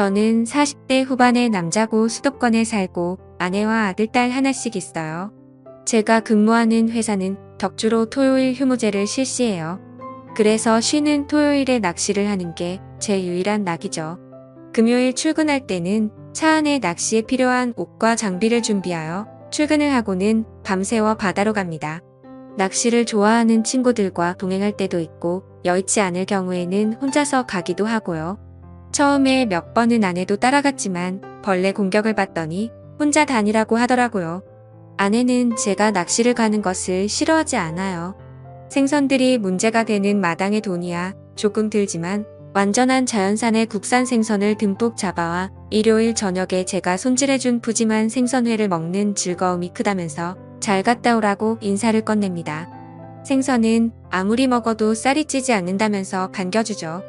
저는 40대 후반의 남자고 수도권에 살고 아내와 아들, 딸 하나씩 있어요. 제가 근무하는 회사는 덕주로 토요일 휴무제를 실시해요. 그래서 쉬는 토요일에 낚시를 하는 게 제 유일한 낙이죠. 금요일 출근할 때는 차 안에 낚시에 필요한 옷과 장비를 준비하여 출근을 하고는 밤새워 바다로 갑니다. 낚시를 좋아하는 친구들과 동행할 때도 있고 여의치 않을 경우에는 혼자서 가기도 하고요. 처음에 몇 번은 아내도 따라갔지만 벌레 공격을 받더니 혼자 다니라고 하더라고요. 아내는 제가 낚시를 가는 것을 싫어하지 않아요. 생선들이 문제가 되는 마당의 돈이야 조금 들지만 완전한 자연산의 국산 생선을 듬뿍 잡아와 일요일 저녁에 제가 손질해준 푸짐한 생선회를 먹는 즐거움이 크다면서 잘 갔다 오라고 인사를 건넵니다. 생선은 아무리 먹어도 쌀이 찌지 않는다면서 반겨주죠.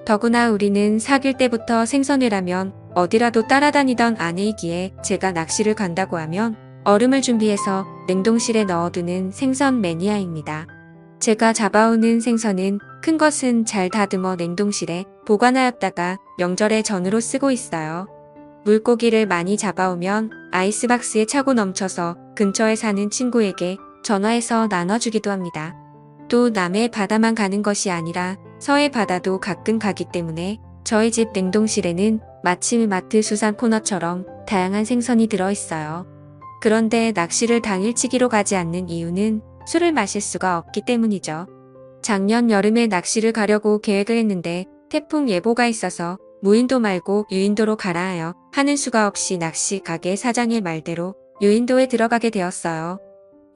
더구나 우리는 사귈 때부터 생선회라면 어디라도 따라다니던 아내이기에 제가 낚시를 간다고 하면 얼음을 준비해서 냉동실에 넣어두는 생선 매니아입니다. 제가 잡아오는 생선은 큰 것은 잘 다듬어 냉동실에 보관하였다가 명절에 전으로 쓰고 있어요. 물고기를 많이 잡아오면 아이스박스에 차고 넘쳐서 근처에 사는 친구에게 전화해서 나눠주기도 합니다. 또 남해 바다만 가는 것이 아니라 서해 바다도 가끔 가기 때문에 저희 집 냉동실에는 마치 마트 수산 코너처럼 다양한 생선이 들어있어요. 그런데 낚시를 당일치기로 가지 않는 이유는 술을 마실 수가 없기 때문이죠. 작년 여름에 낚시를 가려고 계획을 했는데 태풍 예보가 있어서 무인도 말고 유인도로 가라 하여 하는 수가 없이 낚시 가게 사장의 말대로 유인도에 들어가게 되었어요.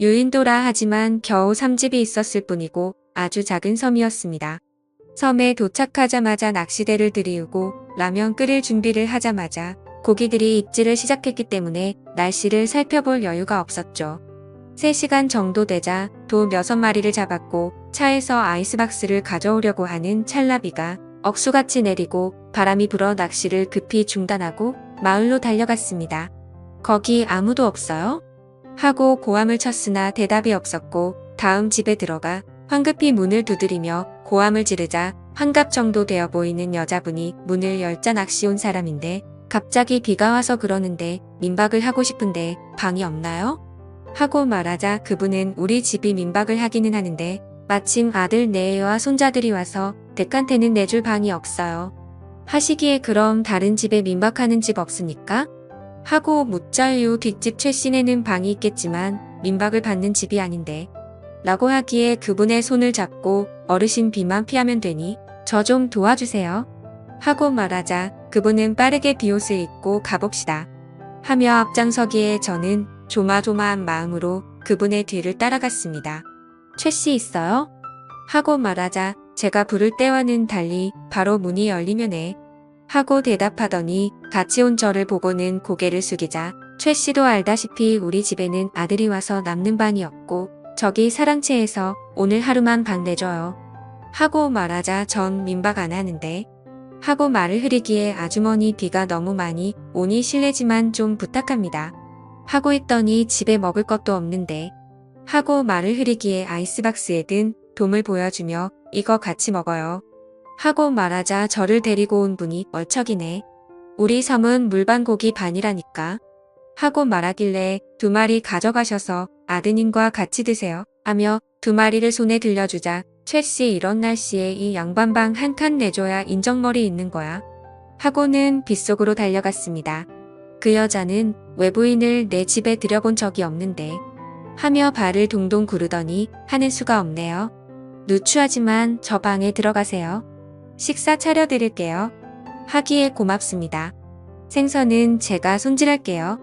유인도라 하지만 겨우 3집이 있었을 뿐이고 아주 작은 섬이었습니다. 섬에 도착하자마자 낚시대를 들이우고 라면 끓일 준비를 하자마자 고기들이 입질을 시작했기 때문에 날씨를 살펴볼 여유가 없었죠. 3시간 정도 되자 도 6마리를 잡았고 차에서 아이스박스를 가져오려고 하는 찰나비가 억수같이 내리고 바람이 불어 낚시를 급히 중단하고 마을로 달려갔습니다. 거기 아무도 없어요? 하고 고함을 쳤으나 대답이 없었고 다음 집에 들어가 황급히 문을 두드리며 고함을 지르자 환갑 정도 되어 보이는 여자분이 문을 열자 낚시 온 사람인데 갑자기 비가 와서 그러는데 민박을 하고 싶은데 방이 없나요? 하고 말하자 그분은 우리 집이 민박을 하기는 하는데 마침 아들 내외와 손자들이 와서 댁한테는 내줄 방이 없어요. 하시기에 그럼 다른 집에 민박하는 집 없습니까? 하고 묻자 이후 뒷집 최 씨네는 방이 있겠지만 민박을 받는 집이 아닌데 라고 하기에 그분의 손을 잡고 어르신 비만 피하면 되니 저 좀 도와주세요. 하고 말하자 그분은 빠르게 비옷을 입고 가봅시다. 하며 앞장서기에 저는 조마조마한 마음으로 그분의 뒤를 따라갔습니다. 최 씨 있어요? 하고 말하자 제가 부를 때와는 달리 바로 문이 열리면 해. 하고 대답하더니 같이 온 저를 보고는 고개를 숙이자 최 씨도 알다시피 우리 집에는 아들이 와서 남는 방이 없고 저기 사랑채에서 오늘 하루만 방 내줘요. 하고 말하자 전 민박 안 하는데. 하고 말을 흐리기에 아주머니 비가 너무 많이 오니 실례지만 좀 부탁합니다. 하고 있더니 집에 먹을 것도 없는데. 하고 말을 흐리기에 아이스박스에 든 돔을 보여주며 이거 같이 먹어요. 하고 말하자 저를 데리고 온 분이 얼척이네. 우리 섬은 물반고기 반이라니까. 하고 말하길래 2마리 가져가셔서 아드님과 같이 드세요. 하며 2마리를 손에 들려주자 최 씨 이런 날씨에 이 양반방 한 칸 내줘야 인정머리 있는 거야. 하고는 빗속으로 달려갔습니다. 그 여자는 외부인을 내 집에 들여본 적이 없는데 하며 발을 동동 구르더니 하는 수가 없네요. 누추하지만 저 방에 들어가세요. 식사 차려드릴게요. 하기에 고맙습니다. 생선은 제가 손질할게요.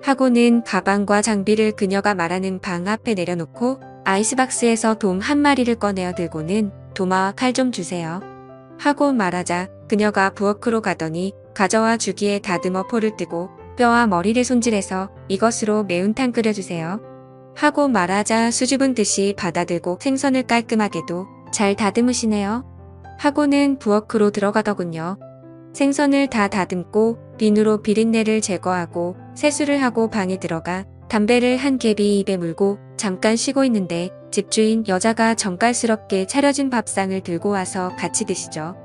하고는 가방과 장비를 그녀가 말하는 방 앞에 내려놓고 아이스박스에서 돔 1마리를 꺼내어 들고는 도마와 칼 좀 주세요. 하고 말하자 그녀가 부엌으로 가더니 가져와 주기에 다듬어 포를 뜨고 뼈와 머리를 손질해서 이것으로 매운탕 끓여주세요. 하고 말하자 수줍은 듯이 받아들고 생선을 깔끔하게도 잘 다듬으시네요. 하고는 부엌으로 들어가더군요. 생선을 다 다듬고 비누로 비린내를 제거하고 세수를 하고 방에 들어가 담배를 한 갭이 입에 물고 잠깐 쉬고 있는데 집주인 여자가 정깔스럽게 차려진 밥상을 들고 와서 같이 드시죠.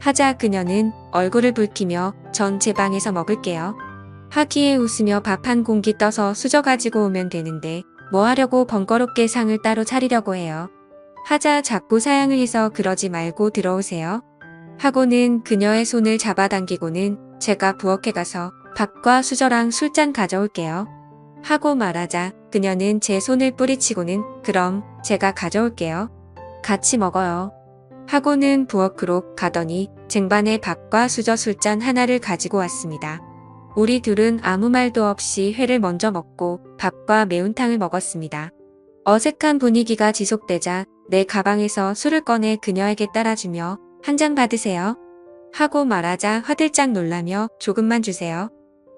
하자 그녀는 얼굴을 붉히며 전 제 방에서 먹을게요. 하기에 웃으며 밥 한 공기 떠서 수저 가지고 오면 되는데 뭐 하려고 번거롭게 상을 따로 차리려고 해요. 하자 자꾸 사양을 해서 그러지 말고 들어오세요. 하고는 그녀의 손을 잡아당기고는 제가 부엌에 가서 밥과 수저랑 술잔 가져올게요. 하고 말하자 그녀는 제 손을 뿌리치고는 그럼 제가 가져올게요. 같이 먹어요. 하고는 부엌으로 가더니 쟁반에 밥과 수저 술잔 하나를 가지고 왔습니다. 우리 둘은 아무 말도 없이 회를 먼저 먹고 밥과 매운탕을 먹었습니다. 어색한 분위기가 지속되자 내 가방에서 술을 꺼내 그녀에게 따라주며 한 잔 받으세요. 하고 말하자 화들짝 놀라며 조금만 주세요.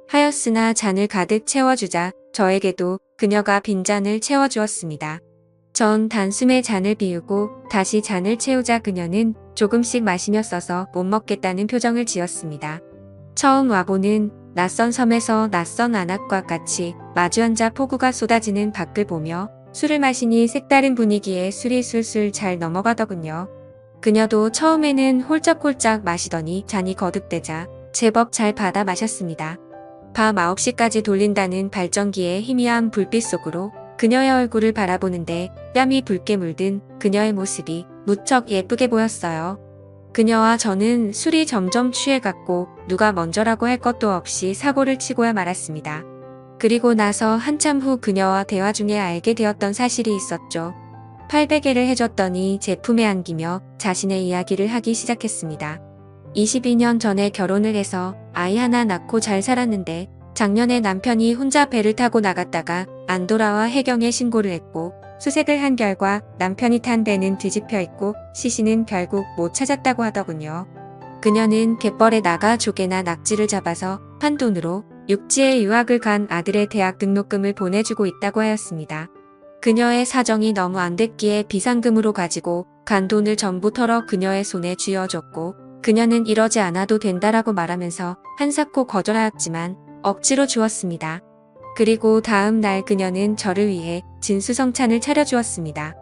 하였으나 잔을 가득 채워주자 저에게도 그녀가 빈잔을 채워주었습니다. 전 단숨에 잔을 비우고 다시 잔을 채우자 그녀는 조금씩 마시며 써서 못 먹겠다는 표정을 지었습니다. 처음 와보는 낯선 섬에서 낯선 안악과 같이 마주 앉아 폭우가 쏟아지는 밖을 보며 술을 마시니 색다른 분위기에 술이 술술 잘 넘어가더군요. 그녀도 처음에는 홀짝홀짝 마시더니 잔이 거듭되자 제법 잘 받아 마셨습니다. 밤 9시까지 돌린다는 발전기의 희미한 불빛 속으로 그녀의 얼굴을 바라보는데 뺨이 붉게 물든 그녀의 모습이 무척 예쁘게 보였어요. 그녀와 저는 술이 점점 취해갔고 누가 먼저라고 할 것도 없이 사고를 치고야 말았습니다. 그리고 나서 한참 후 그녀와 대화 중에 알게 되었던 사실이 있었죠. 팔베개를 해줬더니 제품에 안기며 자신의 이야기를 하기 시작했습니다. 22년 전에 결혼을 해서 아이 하나 낳고 잘 살았는데 작년에 남편이 혼자 배를 타고 나갔다가 안 돌아와 해경에 신고를 했고 수색을 한 결과 남편이 탄 배는 뒤집혀 있고 시신은 결국 못 찾았다고 하더군요. 그녀는 갯벌에 나가 조개나 낙지를 잡아서 판 돈으로 육지에 유학을 간 아들의 대학 등록금을 보내주고 있다고 하였습니다. 그녀의 사정이 너무 안 됐기에 비상금으로 가지고 간 돈을 전부 털어 그녀의 손에 쥐어줬고 그녀는 이러지 않아도 된다라고 말하면서 한사코 거절하였지만 억지로 주었습니다. 그리고 다음 날 그녀는 저를 위해 진수성찬을 차려주었습니다.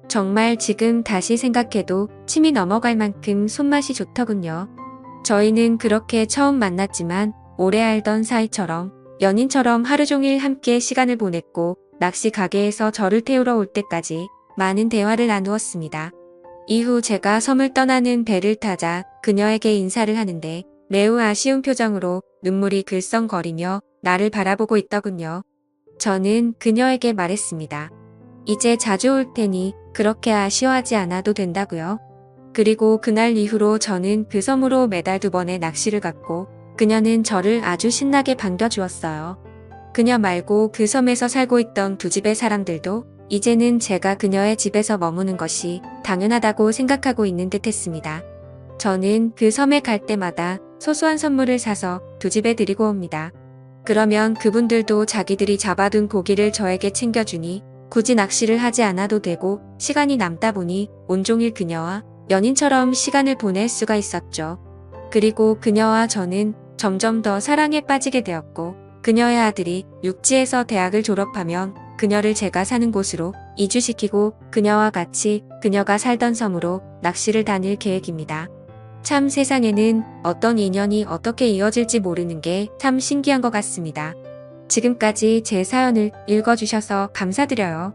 정말 지금 다시 생각해도 침이 넘어갈 만큼 손맛이 좋더군요. 저희는 그렇게 처음 만났지만 오래 알던 사이처럼 연인처럼 하루 종일 함께 시간을 보냈고 낚시 가게에서 저를 태우러 올 때까지 많은 대화를 나누었습니다. 이후 제가 섬을 떠나는 배를 타자 그녀에게 인사를 하는데 매우 아쉬운 표정으로 눈물이 글썽거리며 나를 바라보고 있더군요. 저는 그녀에게 말했습니다. 이제 자주 올 테니 그렇게 아쉬워하지 않아도 된다고요. 그리고 그날 이후로 저는 그 섬으로 매달 2번의 낚시를 갔고 그녀는 저를 아주 신나게 반겨주었어요. 그녀 말고 그 섬에서 살고 있던 두 집의 사람들도 이제는 제가 그녀의 집에서 머무는 것이 당연하다고 생각하고 있는 듯 했습니다. 저는 그 섬에 갈 때마다 소소한 선물을 사서 두 집에 드리고 옵니다. 그러면 그분들도 자기들이 잡아둔 고기를 저에게 챙겨주니 굳이 낚시를 하지 않아도 되고 시간이 남다 보니 온종일 그녀와 연인처럼 시간을 보낼 수가 있었죠. 그리고 그녀와 저는 점점 더 사랑에 빠지게 되었고 그녀의 아들이 육지에서 대학을 졸업하면 그녀를 제가 사는 곳으로 이주시키고 그녀와 같이 그녀가 살던 섬으로 낚시를 다닐 계획입니다. 참 세상에는 어떤 인연이 어떻게 이어질지 모르는 게 참 신기한 것 같습니다. 지금까지 제 사연을 읽어주셔서 감사드려요.